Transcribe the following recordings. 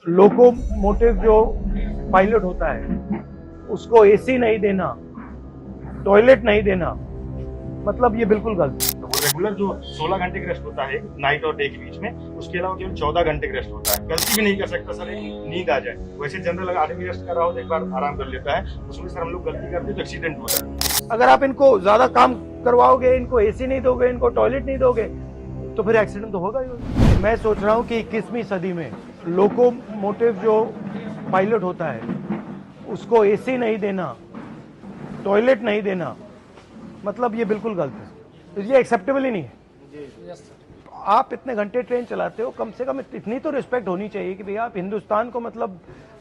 Locomotive जो pilot होता है उसको एसी नहीं देना, टॉयलेट नहीं देना, मतलब ये बिल्कुल गलत है। वो रेगुलर जो 16 घंटे का रेस्ट होता है नाइट और डे के बीच में, उसके अलावा केवल 14 घंटे का रेस्ट होता है। गलती भी नहीं कर सकता सर, एक नींद आ जाए। वैसे जनरल आदमी रेस्ट कर रहा हो तो एक बार आराम कर लेता है, उसमें सर हम लोग गलती करते हैं तो एक्सीडेंट होता है। अगर आप इनको ज्यादा काम करवाओगे, इनको एसी नहीं दोगे, इनको टॉयलेट नहीं दोगे, तो फिर एक्सीडेंट तो होगा ही होगा। मैं सोच रहा हूँ कि 21वीं सदी में लोकोमोटिव जो पायलट होता है उसको एसी नहीं देना, टॉयलेट नहीं देना, मतलब ये बिल्कुल गलत है। ये एक्सेप्टेबल ही नहीं है। आप इतने घंटे ट्रेन चलाते हो, कम से कम इतनी तो रिस्पेक्ट होनी चाहिए कि भैया आप हिंदुस्तान को मतलब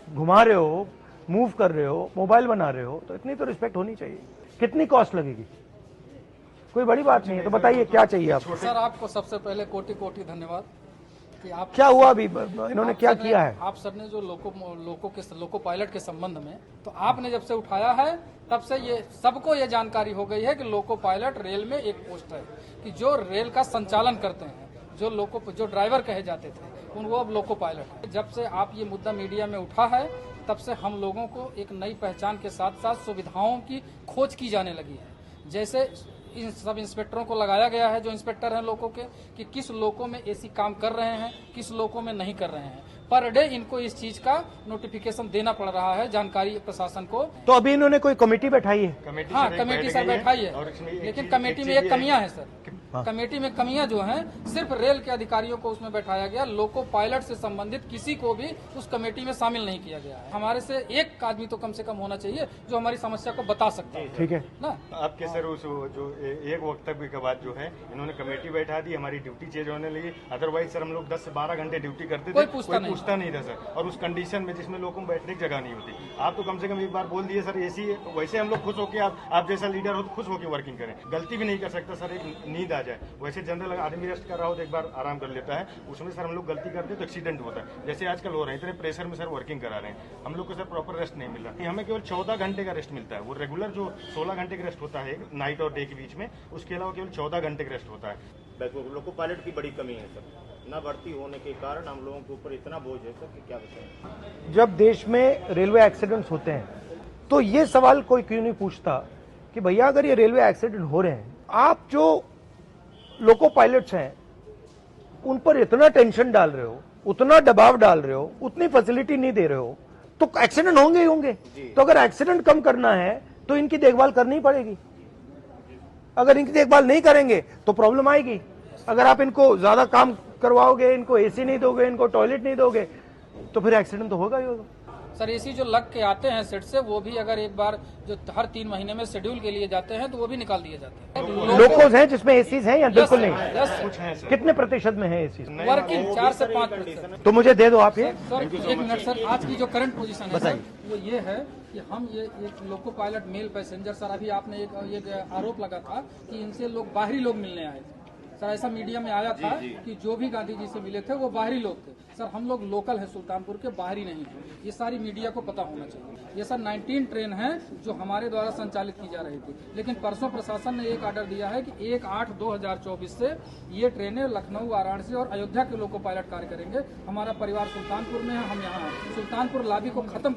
घुमा रहे हो, मूव कर रहे हो, मोबाइल बना रहे हो, तो इतनी तो रिस्पेक्ट होनी चाहिए। कितनी कॉस्ट लगेगी? कोई बड़ी बात नहीं है, तो बताइए क्या चाहिए आपको। सर आपको सबसे पहले कोटि कोटि धन्यवाद कि आप क्या हुआ अभी, इन्होंने क्या किया है? आप सर ने जो लोको पायलट के संबंध में, तो आपने जब से उठाया है तब से ये सबको ये जानकारी हो गई है कि लोको पायलट रेल में एक पोस्ट है कि जो रेल का संचालन करते हैं, जो ड्राइवर कहे जाते थे वो अब लोको पायलट है। जब से आप ये मुद्दा मीडिया में उठा है तब से हम लोगों को एक नई पहचान के साथ साथ सुविधाओं की खोज की जाने लगी है। जैसे इन सब इंस्पेक्टरों को लगाया गया है, जो इंस्पेक्टर हैं लोको के, कि किस लोको में एसी काम कर रहे हैं, किस लोको में नहीं कर रहे हैं। पर डे इनको इस चीज का नोटिफिकेशन देना पड़ रहा है, जानकारी प्रशासन को। तो अभी इन्होंने कोई कमेटी बैठाई है? हाँ, कमेटी सर बैठाई है, लेकिन कमेटी में एक कमियां है सर। कमेटी में कमियां जो हैं, सिर्फ रेल के अधिकारियों को उसमें बैठाया गया, लोको पायलट से संबंधित किसी को भी उस कमेटी में शामिल नहीं किया गया है। हमारे से एक आदमी तो कम से कम होना चाहिए जो हमारी समस्या को बता सकता है। ठीक है ना? आपके सर उस जो एक वक्तव्य के बाद जो है इन्होंने कमेटी बैठा दी, हमारी ड्यूटी चेंज होने लगी। अदरवाइज सर हम लोग 10 से 12 घंटे ड्यूटी करते थे, कोई पूछता नहीं था सर। और उस कंडीशन में जिसमें लोगों को बैठने की जगह नहीं होती, आप तो कम से कम एक बार बोल दिए सर एसी है, तो वैसे हम लोग खुश होकर आप जैसा लीडर हो तो खुश होकर वर्किंग करें। गलती भी नहीं कर सकता सर, एक नींद आ जाए। वैसे जनरल आदमी रेस्ट कर रहा हो तो एक बार आराम कर लेता है, उसमें सर हम लोग गलती करते हैं तो एक्सीडेंट होता है। जैसे आजकल हो रहे हैं, इतने प्रेशर में सर वर्किंग करा रहे हैं, हम लोग को सर प्रॉपर रेस्ट नहीं मिल रहा। हमें केवल 14 घंटे का रेस्ट मिलता है। वो रेगुलर जो 16 घंटे का रेस्ट होता है नाइट और डे के बीच में, उसके अलावा केवल 14 घंटे का रेस्ट होता है। लोको पायलट की बड़ी कमी है सर, न भर्ती होने के कारण हम लोगों के ऊपर इतना बोझ है सर कि क्या बताएं। जब देश में रेलवे एक्सीडेंट्स होते हैं तो ये सवाल कोई क्यों नहीं पूछता कि भैया अगर ये रेलवे एक्सीडेंट हो रहे हैं, आप जो लोको पायलट्स हैं उन पर इतना टेंशन डाल रहे हो, उतना दबाव डाल रहे हो, उतनी फैसिलिटी नहीं दे रहे हो, तो एक्सीडेंट होंगे ही होंगे। तो अगर एक्सीडेंट कम करना है तो इनकी देखभाल करनी पड़ेगी। अगर इनकी देखभाल नहीं करेंगे तो प्रॉब्लम आएगी। अगर आप इनको ज्यादा काम करवाओगे, इनको एसी नहीं दोगे, इनको टॉयलेट नहीं दोगे, तो फिर एक्सीडेंट तो होगा ही होगा। सर एसी जो लग के आते हैं सेट से, वो भी अगर एक बार जो हर 3 महीने में शेड्यूल के लिए जाते हैं तो वो भी निकाल दिए जाते हैं। लोकोज हैं जिसमें एसीज हैं या बिल्कुल नहीं? कुछ है सर। कितने प्रतिशत में है एसी? वर्किंग 4 से 5%। तो मुझे दे दो आप ये। सर 1 मिनट सर, आज की जो करंट पोजीशन है सर, बताइए। वो ये है कि हम ये एक loco pilot mail passenger, sir अभी आपने एक आरोप लगा था कि इनसे लोग बाहरी लोग मिलने आए थे। सर ऐसा मीडिया में आया था कि जो भी गांधी जी से मिले थे वो बाहरी लोग थे। सर हम लोग लोकल हैं, सुल्तानपुर के, बाहरी नहीं है। ये सारी मीडिया को पता होना चाहिए। ये सर 19 ट्रेन है जो हमारे द्वारा संचालित की जा रही थी, लेकिन परसों प्रशासन ने एक ऑर्डर दिया है कि 1/8/2024 से ये ट्रेनें लखनऊ, वाराणसी और अयोध्या के लोको पायलट कार्य करेंगे। हमारा परिवार सुल्तानपुर में है, हम यहाँ सुल्तानपुर लॉबी को खत्म